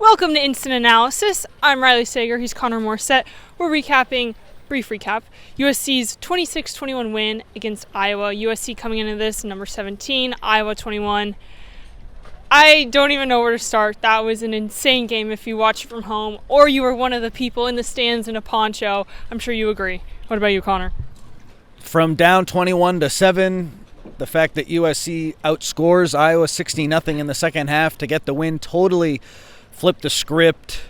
Welcome to Instant Analysis. I'm Riley Sager. He's Connor Morrissette. We're recapping, brief recap, USC's 26-21 win against Iowa. USC coming into this number 17, Iowa 21. I don't even know where to start. That was an insane game if you watched it from home or you were one of the people in the stands in a poncho. I'm sure you agree. What about you, Connor? From down 21-7, the fact that USC outscores Iowa 60-0 in the second half to get the win totally flipped the script.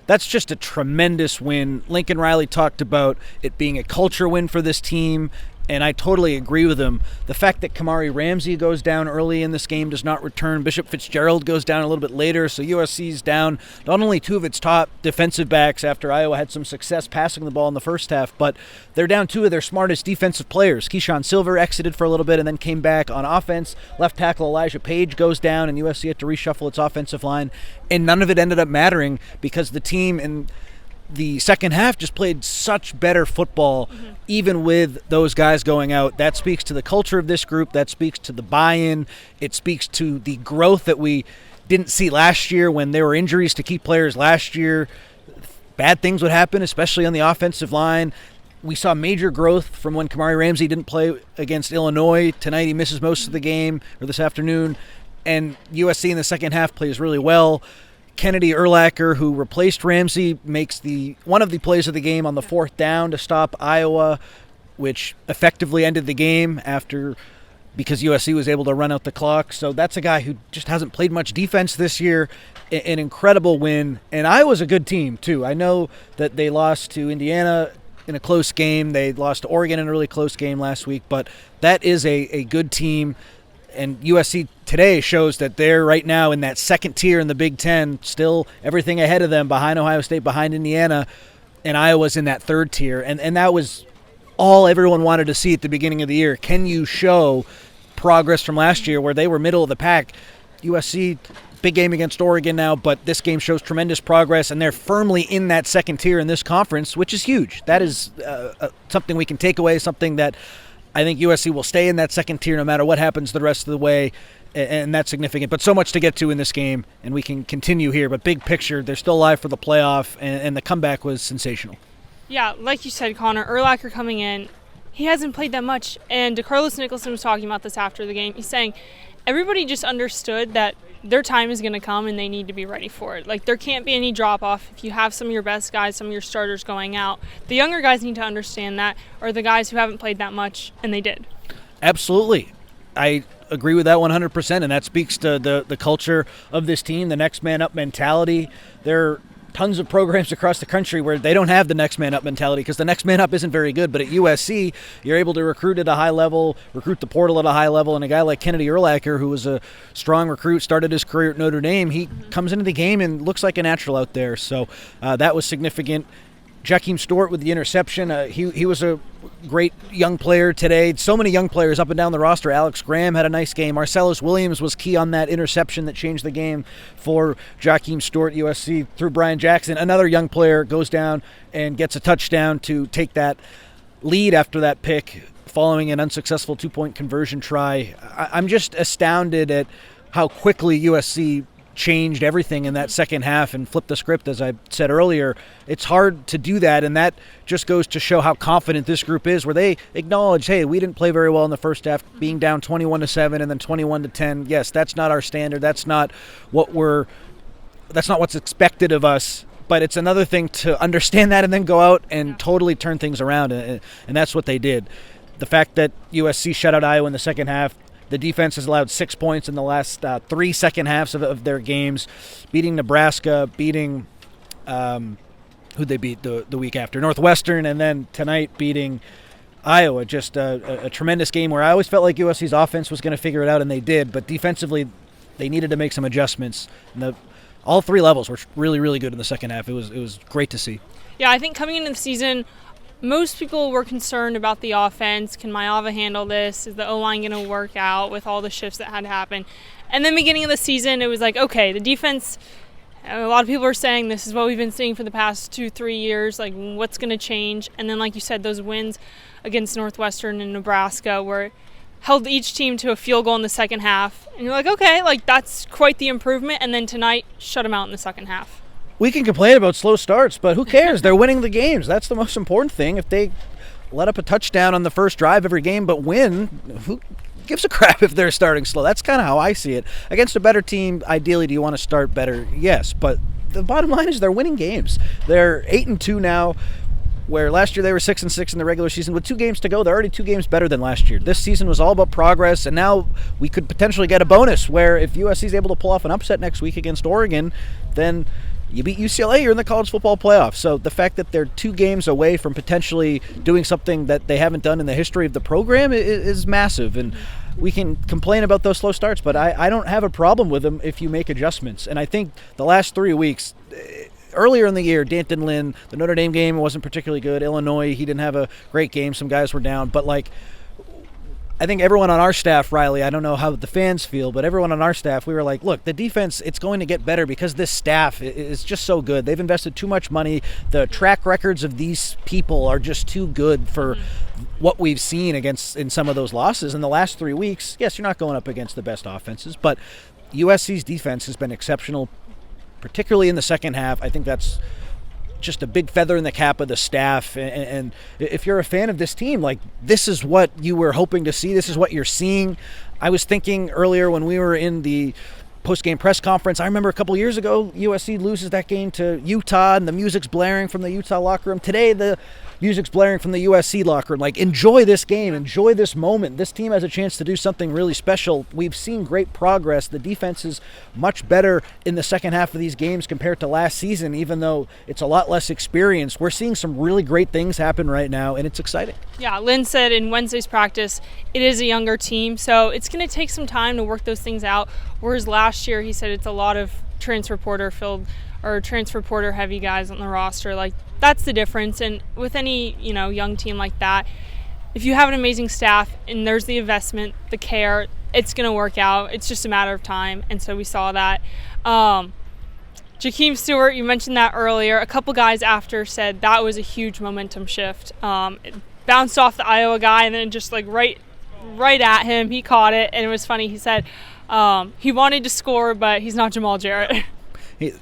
That's just a tremendous win. Lincoln Riley talked about it being a culture win for this team, and I totally agree with him. The fact that Kamari Ramsey goes down early in this game, does not return. Bishop Fitzgerald goes down a little bit later, so USC's down not only two of its top defensive backs after Iowa had some success passing the ball in the first half, but they're down two of their smartest defensive players. Keyshawn Silver exited for a little bit and then came back on offense. Left tackle Elijah Page goes down, and USC had to reshuffle its offensive line, and none of it ended up mattering because the team in the second half just played such better football, even with those guys going out. That speaks to the culture of this group. That speaks to the buy-in. It speaks to the growth that we didn't see last year when there were injuries to key players last year. Bad things would happen, especially on the offensive line. We saw major growth from when Kamari Ramsey didn't play against Illinois. Tonight he misses most of the game, or this afternoon. And USC in the second half plays really well. Kennedy Urlacher, who replaced Ramsey, makes one of the plays of the game on the fourth down to stop Iowa, which effectively ended the game because USC was able to run out the clock. So that's a guy who just hasn't played much defense this year. An incredible win. And Iowa's a good team, too. I know that they lost to Indiana in a close game. They lost to Oregon in a really close game last week. But that is a good team. And USC today shows that they're right now in that second tier in the Big Ten, still everything ahead of them, behind Ohio State, behind Indiana, and Iowa's in that third tier. And that was all everyone wanted to see at the beginning of the year. Can you show progress from last year where they were middle of the pack? USC, big game against Oregon now, but this game shows tremendous progress, and they're firmly in that second tier in this conference, which is huge. That is something we can take away, something that I think USC will stay in that second tier no matter what happens the rest of the way, and that's significant. But so much to get to in this game, and we can continue here. But big picture, they're still alive for the playoff, and the comeback was sensational. Yeah, like you said, Connor, Urlacher coming in, he hasn't played that much, and DeCarlos Nicholson was talking about this after the game. He's saying everybody just understood that their time is going to come and they need to be ready for it. Like, there can't be any drop-off if you have some of your best guys, some of your starters going out. The younger guys need to understand that, or the guys who haven't played that much, and they did. Absolutely. I agree with that 100%, and that speaks to the culture of this team, the next man up mentality. There are tons of programs across the country where they don't have the next man up mentality because the next man up isn't very good. But at USC, you're able to recruit at a high level, recruit the portal at a high level, and a guy like Kennedy Urlacher, who was a strong recruit, started his career at Notre Dame, he comes into the game and looks like a natural out there. So that was significant. Jakeem Stewart with the interception. He was a great young player today. So many young players up and down the roster. Alex Graham had a nice game. Marcellus Williams was key on that interception that changed the game for Jakeem Stewart. USC through Brian Jackson. Another young player goes down and gets a touchdown to take that lead after that pick following an unsuccessful two-point conversion try. I'm just astounded at how quickly USC changed everything in that second half and flipped the script, as I said earlier. It's hard to do that, and that just goes to show how confident this group is, where they acknowledge, hey, we didn't play very well in the first half, being down 21-7 and then 21-10. Yes, that's not our standard. That's not what's expected of us. But it's another thing to understand that and then go out and totally turn things around, and that's what they did. The fact that USC shut out Iowa in the second half, the defense has allowed 6 points in the last 3 second halves of their games, beating Nebraska, beating who'd they beat the week after? Northwestern, and then tonight beating Iowa. Just a tremendous game where I always felt like USC's offense was going to figure it out, and they did. But defensively, they needed to make some adjustments. And all three levels were really, really good in the second half. It was great to see. Yeah, I think coming into the season, most people were concerned about the offense. Can Maava handle this? Is the O-line going to work out with all the shifts that had to happen? And then beginning of the season, it was like, okay, the defense, a lot of people are saying this is what we've been seeing for the past 2-3 years. Like, what's going to change? And then, like you said, those wins against Northwestern and Nebraska were held each team to a field goal in the second half. And you're like, okay, like that's quite the improvement. And then tonight, shut them out in the second half. We can complain about slow starts, but who cares? They're winning the games. That's the most important thing. If they let up a touchdown on the first drive every game but win, who gives a crap if they're starting slow? That's kind of how I see it. Against a better team, ideally, do you want to start better? Yes, but the bottom line is they're winning games. They're 8-2 now, where last year they were 6-6 in the regular season. With 2 games to go, they're already 2 games better than last year. This season was all about progress, and now we could potentially get a bonus where if USC is able to pull off an upset next week against Oregon, then you beat UCLA, you're in the college football playoff. So the fact that they're 2 games away from potentially doing something that they haven't done in the history of the program is massive. And we can complain about those slow starts, but I don't have a problem with them if you make adjustments. And I think the last 3 weeks, earlier in the year, Danton Lynn, the Notre Dame game wasn't particularly good. Illinois, he didn't have a great game. Some guys were down. But, I think everyone on our staff, Riley, I don't know how the fans feel, but everyone on our staff, we were like, look, the defense, it's going to get better because this staff is just so good. They've invested too much money. The track records of these people are just too good for what we've seen in some of those losses. In the last 3 weeks, yes, you're not going up against the best offenses, but USC's defense has been exceptional, particularly in the second half. I think that's just a big feather in the cap of the staff. And if you're a fan of this team, this is what you were hoping to see. This is what you're seeing. I was thinking earlier when we were in the post-game press conference, I remember a couple years ago, USC loses that game to Utah and the music's blaring from the Utah locker room. Today, the music's blaring from the USC locker room. Enjoy this game. Enjoy this moment. This team has a chance to do something really special. We've seen great progress. The defense is much better in the second half of these games compared to last season, even though it's a lot less experience. We're seeing some really great things happen right now, and it's exciting. Yeah, Lynn said in Wednesday's practice, it is a younger team, so it's going to take some time to work those things out, whereas last year he said it's a lot of transfer porter heavy guys on the roster. That's the difference. And with any young team like that, if you have an amazing staff and there's the investment, the care, it's going to work out. It's just a matter of time. And so we saw that. Jakeem Stewart, you mentioned that earlier. A couple guys after said that was a huge momentum shift. It bounced off the Iowa guy and then just right at him. He caught it, and it was funny. He said he wanted to score, but he's not Jamal Jarrett.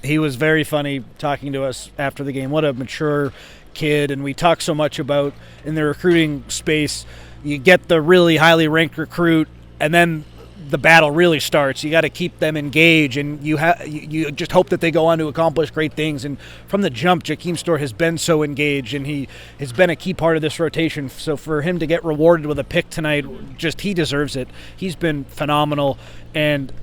He was very funny talking to us after the game. What a mature kid. And we talk so much about in the recruiting space, you get the really highly ranked recruit, and then the battle really starts. You got to keep them engaged, and you just hope that they go on to accomplish great things. And from the jump, Jakeem Stewart has been so engaged, and he has been a key part of this rotation. So for him to get rewarded with a pick tonight, he deserves it. He's been phenomenal, and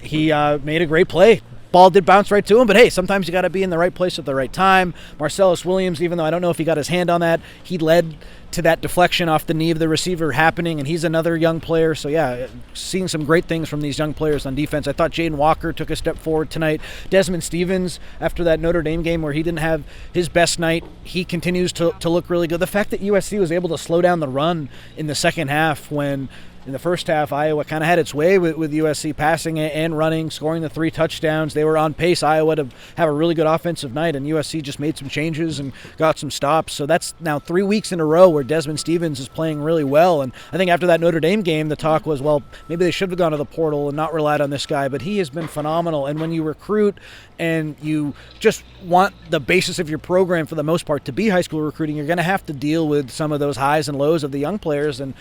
he made a great play. Ball did bounce right to him, but hey, sometimes you got to be in the right place at the right time. Marcellus Williams, even though I don't know if he got his hand on that, he led to that deflection off the knee of the receiver happening, and he's another young player. So yeah, seeing some great things from these young players on defense. I thought Jaden Walker took a step forward tonight. Desmond Stevens, after that Notre Dame game where he didn't have his best night, he continues to look really good. The fact that USC was able to slow down the run in the second half when in the first half, Iowa kind of had its way with USC passing and running, scoring the 3 touchdowns. They were on pace, Iowa, to have a really good offensive night, and USC just made some changes and got some stops. So that's now 3 weeks in a row where Desmond Stevens is playing really well. And I think after that Notre Dame game, the talk was, well, maybe they should have gone to the portal and not relied on this guy. But he has been phenomenal. And when you recruit and you just want the basis of your program for the most part to be high school recruiting, you're going to have to deal with some of those highs and lows of the young players. And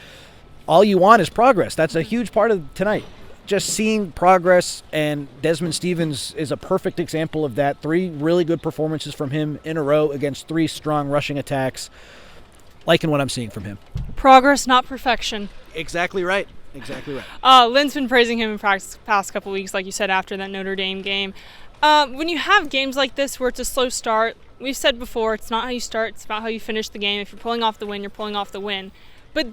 all you want is progress. That's a huge part of tonight. Just seeing progress, and Desmond Stevens is a perfect example of that. 3 really good performances from him in a row against 3 strong rushing attacks. Liking what I'm seeing from him. Progress, not perfection. Exactly right. Exactly right. Lynn's been praising him in practice the past couple weeks, like you said, after that Notre Dame game. When you have games like this where it's a slow start, we've said before, it's not how you start, it's about how you finish the game. If you're pulling off the win, you're pulling off the win. But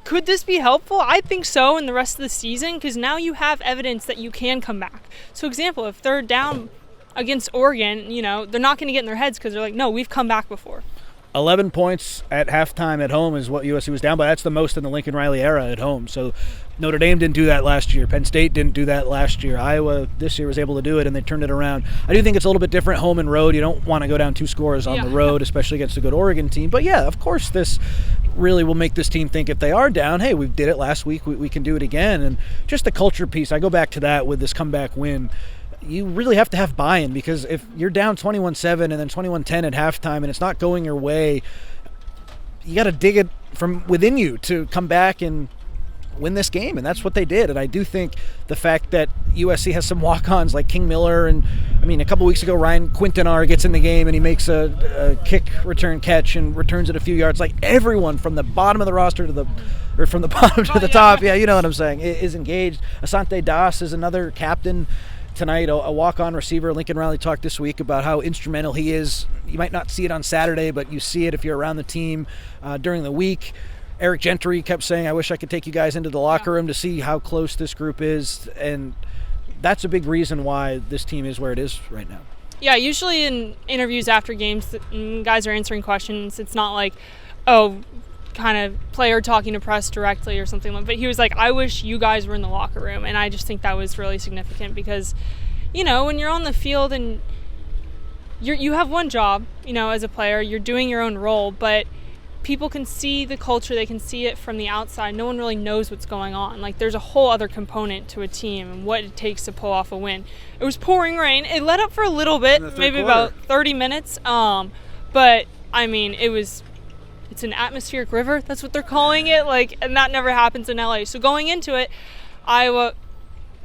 could this be helpful? I think so in the rest of the season, because now you have evidence that you can come back. So example, if they're down against Oregon, they're not going to get in their heads because they're like, no, we've come back before. 11 points at halftime at home is what USC was down by. That's the most in the Lincoln Riley era at home. So Notre Dame didn't do that last year. Penn State didn't do that last year. Iowa this year was able to do it, and they turned it around. I do think it's a little bit different home and road. You don't want to go down 2 scores on the road, especially against a good Oregon team. But yeah, of course this really will make this team think if they are down, hey, we did it last week, we can do it again. And just the culture piece, I go back to that with this comeback win. you really have to have buy-in, because if you're down 21-7 and then 21-10 at halftime and it's not going your way, you got to dig it from within you to come back and win this game, and that's what they did. And I do think the fact that USC has some walk-ons like King Miller, and I mean, a couple weeks ago Ryan Quintanar gets in the game and he makes a kick return catch and returns it a few yards. Like, everyone from the bottom of the roster to the from the bottom to the top, yeah, you know what I'm saying, is engaged. Asante Das is another captain tonight, a walk-on receiver. Lincoln Riley talked this week about how instrumental he is. You might not see it on Saturday, but you see it if you're around the team during the week. Eric Gentry kept saying, I wish I could take you guys into the locker room to see how close this group is. And that's a big reason why this team is where it is right now. Yeah, usually in interviews after games, guys are answering questions. It's not like, oh, kind of player talking to press directly or something like that. But he was like, I wish you guys were in the locker room. And I just think that was really significant because, you know, when you're on the field and you have one job, you know, as a player, you're doing your own role, but people can see the culture, they can see it from the outside. No one really knows what's going on. Like, there's a whole other component to a team and what it takes to pull off a win. It was pouring rain. It let up for a little bit, maybe about 30 minutes. But I mean, it's an atmospheric river. That's what they're calling it. Like, and that never happens in LA. So going into it, Iowa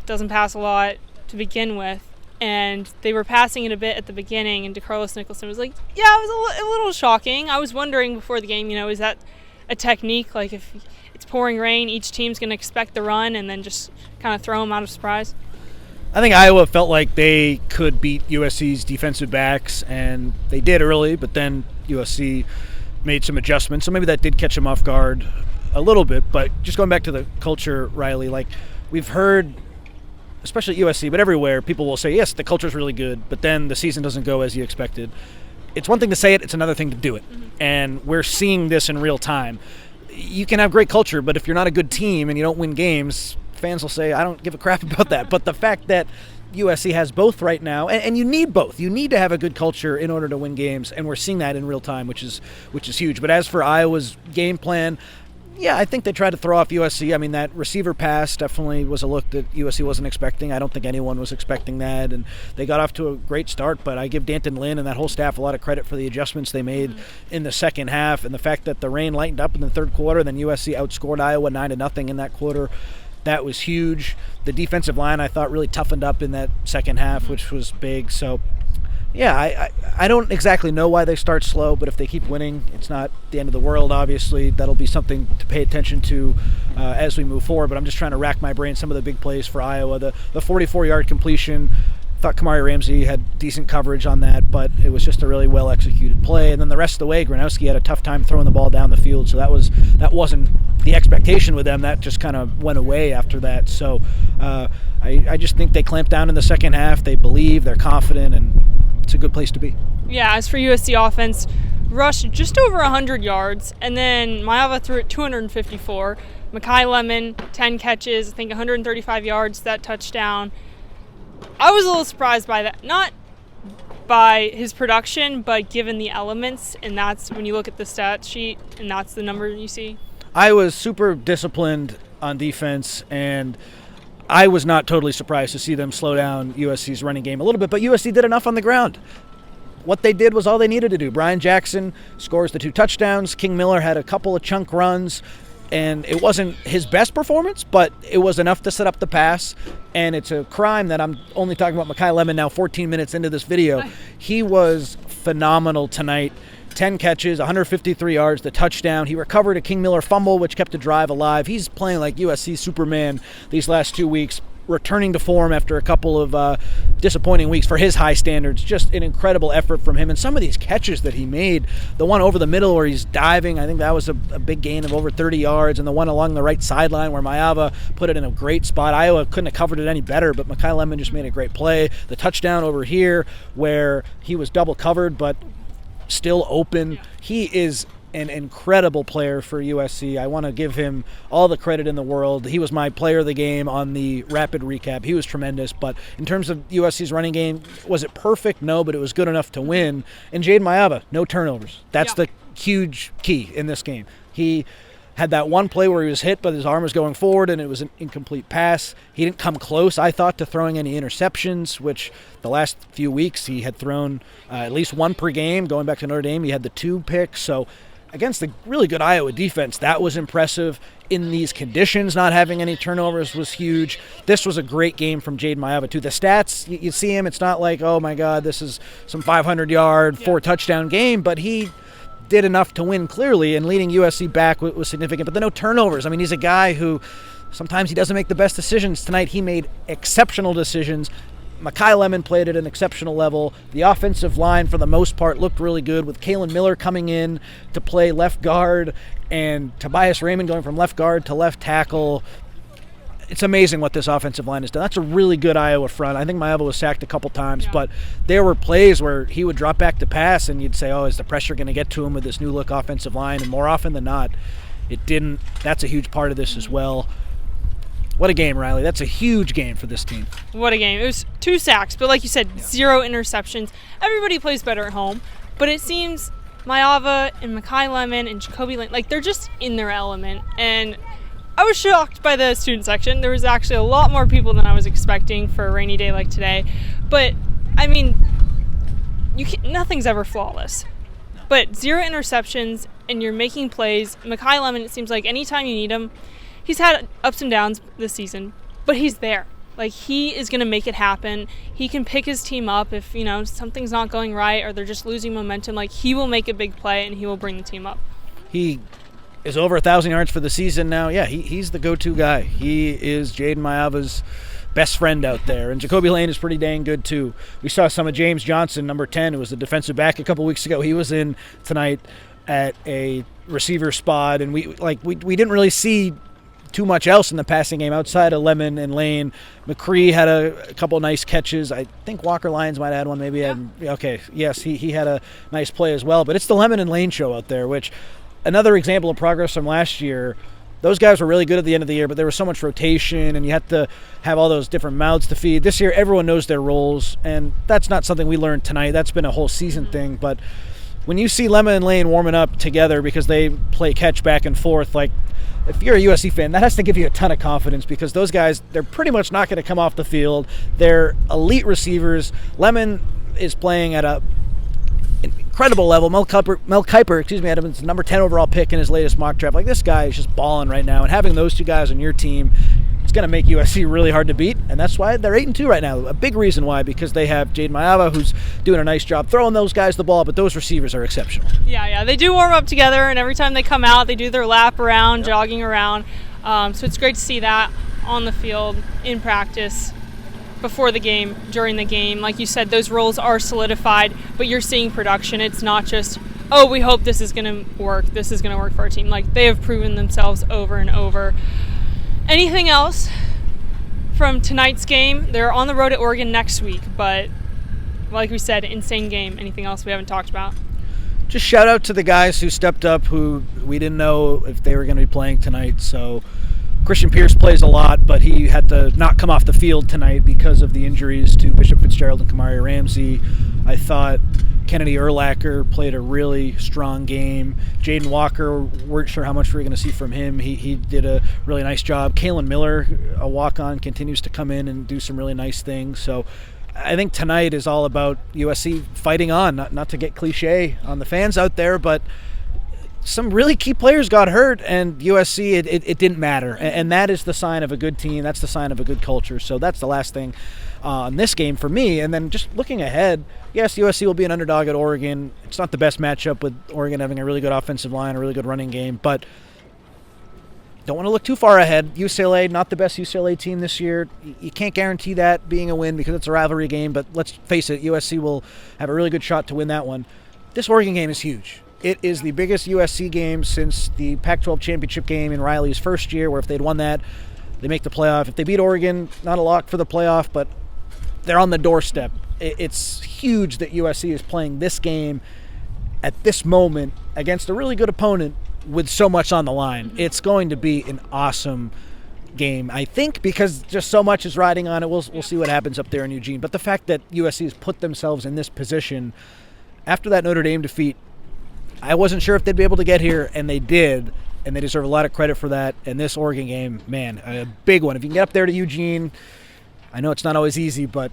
doesn't pass a lot to begin with. And they were passing it a bit at the beginning, and DeCarlos Nicholson was like, yeah, it was a little shocking. I was wondering before the game, you know, is that a technique? Like, if it's pouring rain, each team's going to expect the run and then just kind of throw them out of surprise? I think Iowa felt like they could beat USC's defensive backs, and they did early, but then USC made some adjustments. So maybe that did catch them off guard a little bit. But just going back to the culture, Riley, like, we've heard, especially at USC, but everywhere, people will say, yes, the culture's really good, but then the season doesn't go as you expected. It's one thing to say it, it's another thing to do it. Mm-hmm. And we're seeing this in real time. You can have great culture, but if you're not a good team and you don't win games, fans will say, I don't give a crap about that. But the fact that USC has both right now, and you need both. You need to have a good culture in order to win games, and we're seeing that in real time, which is huge. But as for Iowa's game plan, yeah, I think they tried to throw off USC. I mean, that receiver pass definitely was a look that USC wasn't expecting. I don't think anyone was expecting that, and they got off to a great start, but I give Danton Lynn and that whole staff a lot of credit for the adjustments they made in the second half, and the fact that the rain lightened up in the third quarter, then USC outscored Iowa 9-0 in that quarter. That was huge. The defensive line, I thought, really toughened up in that second half, which was big. So, yeah, I don't exactly know why they start slow, but if they keep winning, it's not the end of the world, obviously. That'll be something to pay attention to as we move forward. But I'm just trying to rack my brain some of the big plays for Iowa. The 44-yard completion, I thought Kamari Ramsey had decent coverage on that, but it was just a really well-executed play. And then the rest of the way, Gronowski had a tough time throwing the ball down the field, so that wasn't the expectation with them. That just kind of went away after that. So I just think they clamped down in the second half. They believe, they're confident, and it's a good place to be. Yeah, as for USC offense, rushed just over 100 yards, and then Maiava threw it 254. Makai Lemon, 10 catches, I think 135 yards, that touchdown. I was a little surprised by that. Not by his production, but given the elements, and that's when you look at the stat sheet, and that's the number you see. I was super disciplined on defense, and I was not totally surprised to see them slow down USC's running game a little bit, but USC did enough on the ground. What they did was all they needed to do. Brian Jackson scores the 2 touchdowns. King Miller had a couple of chunk runs, and it wasn't his best performance, but it was enough to set up the pass. And it's a crime that I'm only talking about Makai Lemon now 14 minutes into this video. He was phenomenal tonight. 10 catches, 153 yards, the touchdown. He recovered a King Miller fumble, which kept the drive alive. He's playing like USC Superman these last 2 weeks, returning to form after a couple of disappointing weeks for his high standards. Just an incredible effort from him. And some of these catches that he made, the one over the middle where he's diving, I think that was a big gain of over 30 yards, and the one along the right sideline where Maiava put it in a great spot. Iowa couldn't have covered it any better, but Makai Lemon just made a great play. The touchdown over here where he was double covered but still open. He is an incredible player for USC. I want to give him all the credit in the world. He was my player of the game on the rapid recap. He was tremendous, but in terms of USC's running game, was it perfect? No, but it was good enough to win. And Jaden Maiava, no turnovers. That's the huge key in this game. He had that one play where he was hit, but his arm was going forward and it was an incomplete pass. He didn't come close, I thought, to throwing any interceptions, which the last few weeks he had thrown at least one per game. Going back to Notre Dame, he had the 2 picks. So against the really good Iowa defense, that was impressive. In these conditions, not having any turnovers was huge. This was a great game from Jaden Maiava, too. The stats, you see him, it's not like, oh, my God, this is some 500-yard, 4-touchdown game, but he did enough to win clearly, and leading USC back was significant. But the no turnovers. I mean, he's a guy who sometimes he doesn't make the best decisions. Tonight he made exceptional decisions. Makai Lemon played at an exceptional level. The offensive line, for the most part, looked really good, with Kalen Miller coming in to play left guard and Tobias Raymond going from left guard to left tackle. It's amazing what this offensive line has done. That's a really good Iowa front. I think Maiava was sacked a couple times, but there were plays where he would drop back to pass, and you'd say, oh, is the pressure going to get to him with this new-look offensive line? And more often than not, it didn't. That's a huge part of this as well. What a game, Riley. That's a huge game for this team. What a game. It was 2 sacks, but like you said, 0 interceptions. Everybody plays better at home, but it seems Maiava and Makai Lemon and Jacoby Lane, like, they're just in their element. And I was shocked by the student section. There was actually a lot more people than I was expecting for a rainy day like today. But, I mean, nothing's ever flawless. But 0 interceptions, and you're making plays. Makai Lemon, it seems like anytime you need him, he's had ups and downs this season, but he's there. Like, he is going to make it happen. He can pick his team up if, something's not going right or they're just losing momentum. Like, he will make a big play, and he will bring the team up. He is over 1,000 yards for the season now. Yeah, he's the go-to guy. He is Jaden Maiava's best friend out there. And Jacoby Lane is pretty dang good, too. We saw some of James Johnson, number 10, who was the defensive back a couple weeks ago. He was in tonight at a receiver spot, and we didn't really see too much else in the passing game outside of Lemon and Lane. McCree had a couple nice catches. I think Walker Lyons might have had one. Maybe he had a nice play as well. But it's the Lemon and Lane show out there, which another example of progress from last year. Those guys were really good at the end of the year, but there was so much rotation, and you had to have all those different mouths to feed. This year, everyone knows their roles, and that's not something we learned tonight. That's been a whole season thing. But when you see Lemon and Lane warming up together because they play catch back and forth, like, if you're a USC fan, that has to give you a ton of confidence, because those guys, they're pretty much not going to come off the field. They're elite receivers. Lemon is playing at an incredible level. Mel Kiper, had him as number 10 overall pick in his latest mock draft. Like, this guy is just balling right now, and having those 2 guys on your team, it's going to make USC really hard to beat, and that's why they're 8-2 right now. A big reason why, because they have Jaden Maiava, who's doing a nice job throwing those guys the ball, but those receivers are exceptional. Yeah, they do warm up together, and every time they come out, they do their lap around, jogging around. So it's great to see that on the field, in practice, before the game, during the game. Like you said, those roles are solidified, but you're seeing production. It's not just, oh, we hope this is going to work. This is going to work for our team. Like, they have proven themselves over and over. Anything else from tonight's game? They're on the road at Oregon next week, but like we said, insane game. Anything else we haven't talked about? Just shout out to the guys who stepped up, who we didn't know if they were going to be playing tonight. So Christian Pierce plays a lot, but he had to not come off the field tonight because of the injuries to Bishop Fitzgerald and Kamari Ramsey. I thought Kennedy Urlacher played a really strong game. Jaden Walker, weren't sure how much we were going to see from him. He did a really nice job. Kalen Miller, a walk-on, continues to come in and do some really nice things. So I think tonight is all about USC fighting on, not to get cliche on the fans out there, but some really key players got hurt, and USC, it didn't matter. And that is the sign of a good team. That's the sign of a good culture. So that's the last thing on this game for me. And then just looking ahead, yes, USC will be an underdog at Oregon. It's not the best matchup, with Oregon having a really good offensive line, a really good running game, but don't want to look too far ahead. UCLA, not the best UCLA team this year. You can't guarantee that being a win because it's a rivalry game, but let's face it, USC will have a really good shot to win that one. This Oregon game is huge. It is the biggest USC game since the Pac-12 championship game in Riley's first year, where if they'd won that, they make the playoff. If they beat Oregon, not a lock for the playoff, but they're on the doorstep. It's huge that USC is playing this game at this moment against a really good opponent with so much on the line. It's going to be an awesome game, I think, because just so much is riding on it. We'll see what happens up there in Eugene. But the fact that USC has put themselves in this position after that Notre Dame defeat, I wasn't sure if they'd be able to get here, and they did. and they deserve a lot of credit for that. And this Oregon game, man, a big one. If you can get up there to Eugene, I know it's not always easy, but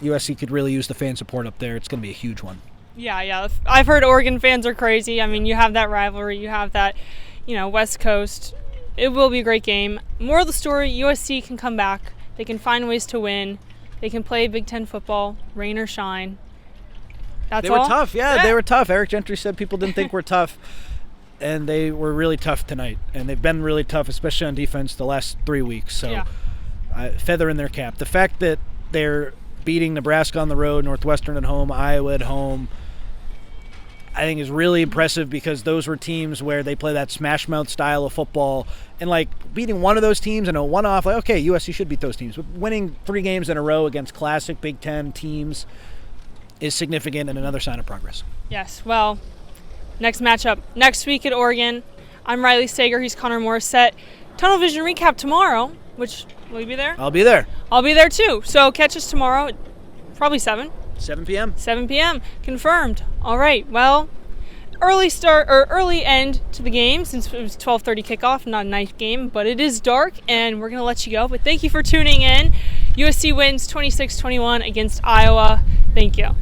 USC could really use the fan support up there. It's going to be a huge one. Yeah. I've heard Oregon fans are crazy. I mean, you have that rivalry. You have that, West Coast. It will be a great game. Moral of the story, USC can come back. They can find ways to win. They can play Big Ten football, rain or shine. That's all. They were tough. Yeah, they were tough. Eric Gentry said people didn't think we're tough, and they were really tough tonight. And they've been really tough, especially on defense, the last 3 weeks. So feather in their cap. The fact that they're beating Nebraska on the road, Northwestern at home, Iowa at home, I think is really impressive, because those were teams where they play that smash mouth style of football. And, beating one of those teams and a one-off, okay, USC should beat those teams. But winning 3 games in a row against classic Big Ten teams is significant and another sign of progress. Yes, well, next matchup next week at Oregon. I'm Riley Sager. He's Connor Morrissette. Tunnel Vision recap tomorrow, which, will you be there? I'll be there. I'll be there too. So catch us tomorrow at probably 7 p.m. 7 p.m. Confirmed. All right, well, early end to the game, since it was 12:30 kickoff, not a night game, but it is dark, and we're going to let you go. But thank you for tuning in. USC wins 26-21 against Iowa. Thank you.